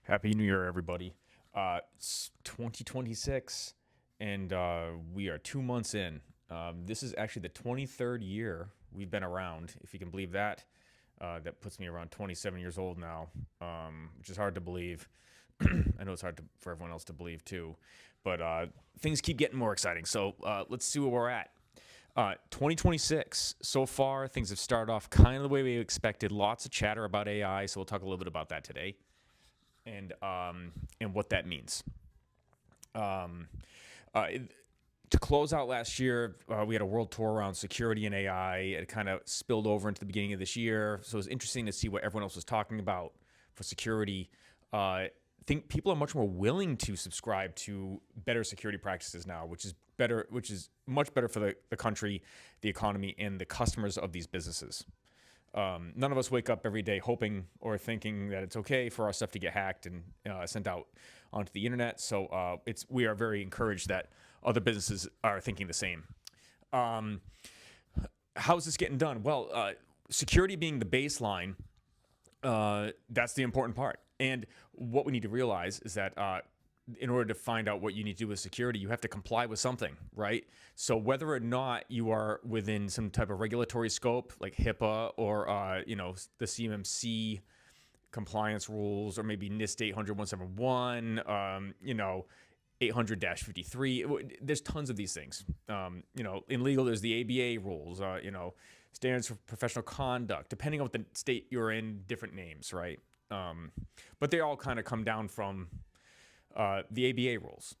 Happy New Year, everybody. It's 2026, and we are 2 months in. This is actually the 23rd year we've been around, if you can believe that. That puts me around 27 years old now, which is hard to believe. I know it's hard for everyone else to believe, too. But things keep getting more exciting. So let's see where we're at. 2026, so far, things have started off kind of the way we expected. Lots of chatter about AI, so we'll talk a little bit about that today and what that means. Um, to close out last year, we had a world tour around security and AI. It kind of spilled over into the beginning of this year, so it was interesting to see what everyone else was talking about for security. I think people are much more willing to subscribe to better security practices now, which is much better for the country, the economy, and the customers of these businesses. None of us wake up every day hoping or thinking that it's okay for our stuff to get hacked and sent out onto the internet. So we are very encouraged that other businesses are thinking the same. How is this getting done? Well, security being the baseline, that's the important part. And what we need to realize is that in order to find out what you need to do with security, you have to comply with something, right? So whether or not you are within some type of regulatory scope, like HIPAA or the CMMC compliance rules, or maybe NIST 800-171, 800-53. There's tons of these things. In legal, there's the ABA rules. Standards for professional conduct. Depending on what the state you're in, different names, right? But they all kind of come down from the ABA rules.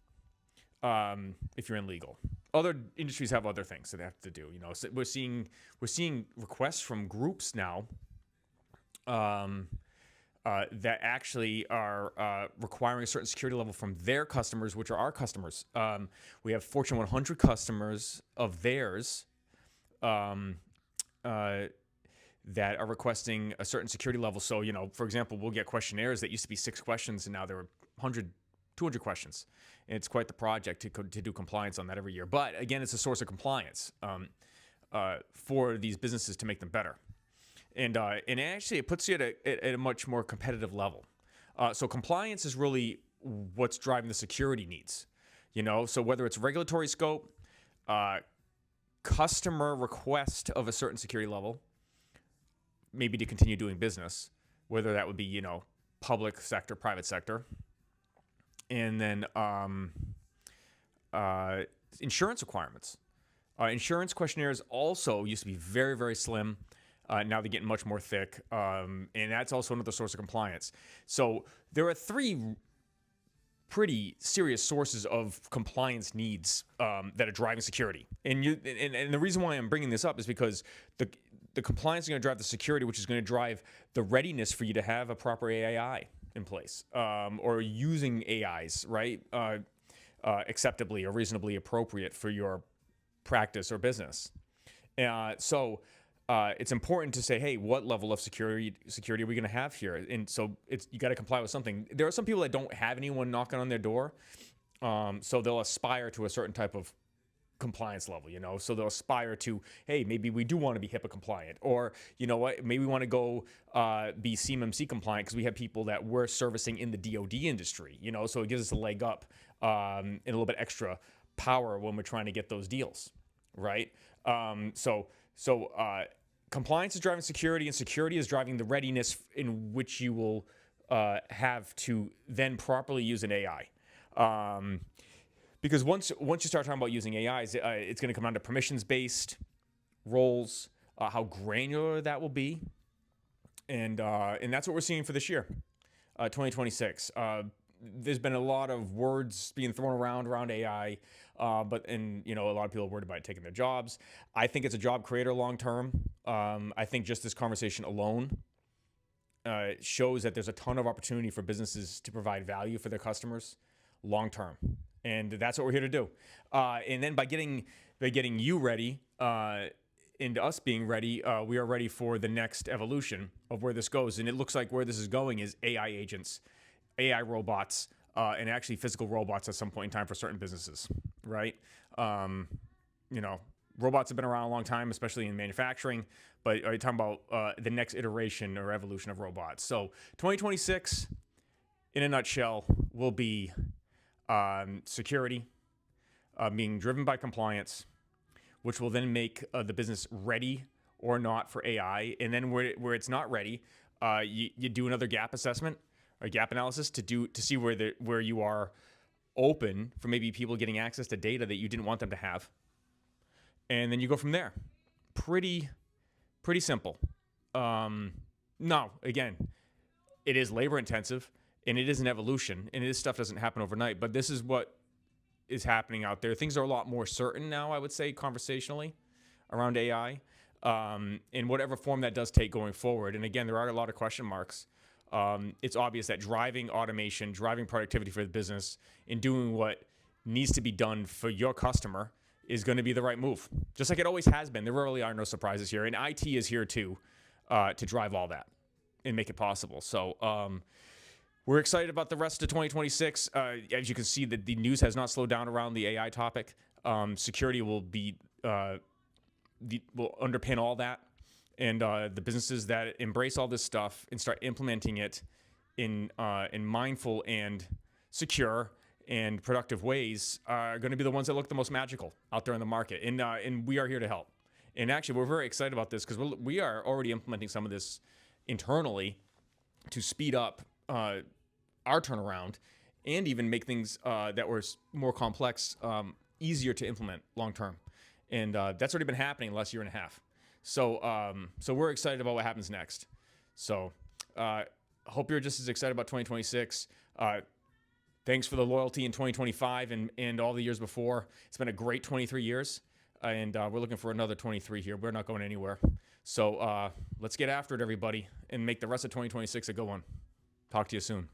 If you're in legal, other industries have other things that they have to do. So we're seeing requests from groups now that actually are requiring a certain security level from their customers, which are our customers. We have Fortune 100 customers of theirs that are requesting a certain security level. So, for example, we'll get questionnaires that used to be 6 questions, and now there are 100, 200 questions. And it's quite the project to do compliance on that every year. But again, it's a source of compliance for these businesses to make them better. And actually, it puts you at a much more competitive level. So compliance is really what's driving the security needs. So whether it's regulatory scope, customer request of a certain security level, maybe to continue doing business, whether that would be, public sector, private sector. And then insurance requirements. Insurance questionnaires also used to be very, very slim. Now they're getting much more thick. And that's also another source of compliance. So there are 3 pretty serious sources of compliance needs that are driving security. And the reason why I'm bringing this up is because the compliance is going to drive the security, which is going to drive the readiness for you to have a proper AI in place, or using AIs, right, acceptably or reasonably appropriate for your practice or business. So it's important to say, hey, what level of security are we going to have here? And so you got to comply with something. There are some people that don't have anyone knocking on their door, so they'll aspire to a certain type of compliance level, so they'll aspire to, hey, maybe we do want to be HIPAA compliant, or maybe we want to go be CMMC compliant because we have people that we're servicing in the DoD industry, so it gives us a leg up and a little bit extra power when we're trying to get those deals, right? So compliance is driving security, and security is driving the readiness in which you will have to then properly use an AI. Because once you start talking about using AIs, it's going to come down to permissions-based roles, how granular that will be, and that's what we're seeing for this year, 2026. There's been a lot of words being thrown around AI, but a lot of people are worried about taking their jobs. I think it's a job creator long term. I think just this conversation alone shows that there's a ton of opportunity for businesses to provide value for their customers long term. And that's what we're here to do. And then by getting you ready and us being ready, we are ready for the next evolution of where this goes. And it looks like where this is going is AI agents, AI robots, and actually physical robots at some point in time for certain businesses, right? Robots have been around a long time, especially in manufacturing, but are you talking about the next iteration or evolution of robots? So 2026 in a nutshell, will be security, being driven by compliance, which will then make the business ready or not for AI. And then where it's not ready, you do another gap assessment or gap analysis to see where you are open for maybe people getting access to data that you didn't want them to have. And then you go from there. Pretty simple. Now, again, it is labor intensive and it is an evolution, and this stuff doesn't happen overnight, but this is what is happening out there. Things are a lot more certain now, I would say, conversationally around AI, in whatever form that does take going forward. And again, there are a lot of question marks. It's obvious that driving automation, driving productivity for the business, and doing what needs to be done for your customer is going to be the right move, just like it always has been. There really are no surprises here, and IT is here too to drive all that and make it possible. So we're excited about the rest of 2026. As you can see, the news has not slowed down around the AI topic. Security will be will underpin all that, and the businesses that embrace all this stuff and start implementing it in mindful and secure and productive ways are going to be the ones that look the most magical out there in the market. And we are here to help. And actually, we're very excited about this because we are already implementing some of this internally to speed up our turnaround and even make things that were more complex easier to implement long term. And that's already been happening the last year and a half. So we're excited about what happens next. So hope you're just as excited about 2026. Thanks for the loyalty in 2025 and all the years before. It's been a great 23 years, and we're looking for another 23 here. We're not going anywhere. So let's get after it, everybody, and make the rest of 2026 a good one. Talk to you soon.